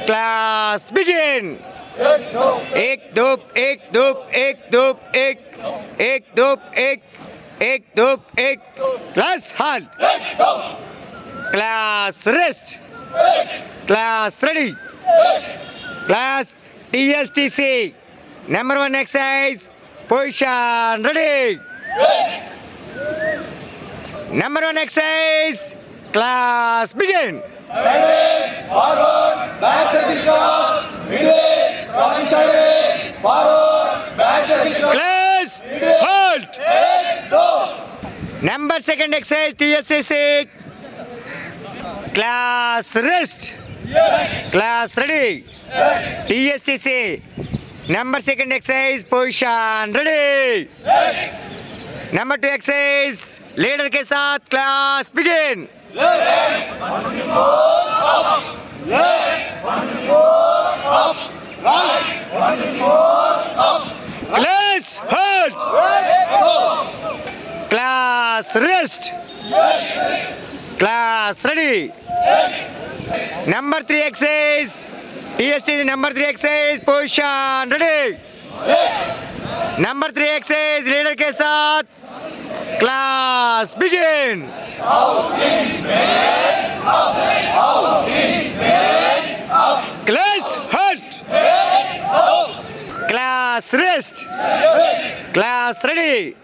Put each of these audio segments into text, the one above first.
Class begin. Ek doop ek doop ek doop ek ek doop ek doop ek. Class halt. Class rest. Class ready. Class TSTC. Number 1 exercise. Position ready. Number 1 exercise. Class begin. Sideways, forward, back circle cross, midway, crossing sideways, forward, back circle cross. Class halt. Eight, go. Number 2nd exercise TSCC. Class rest. Class ready. TSTC. Number 2nd exercise position ready. Number 2 exercise leader के साथ class begin. Left, 1 to 4, up. Left, 1 to 4, up. Right, 1 to 4, up. Class halt. Eight, go. Class rest. Class ready. Number 3 exercise TSTC. Number 3 exercise position ready. Number 3 exercise leader के साथ class begin. Out in bed, up. Out in bed, up. Class halt. Eight, go. Class rest. Class ready.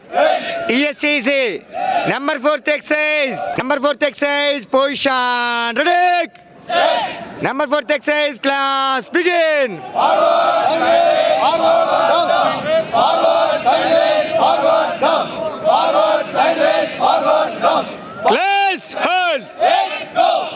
TSCC. Number 4th exercise. Number 4th exercise position ready. Number 4th exercise class begin. Forward, sideways, forward, down. Forward, sideways, forward, down. Forward, sideways, forward, down. Class halt. Eight, go.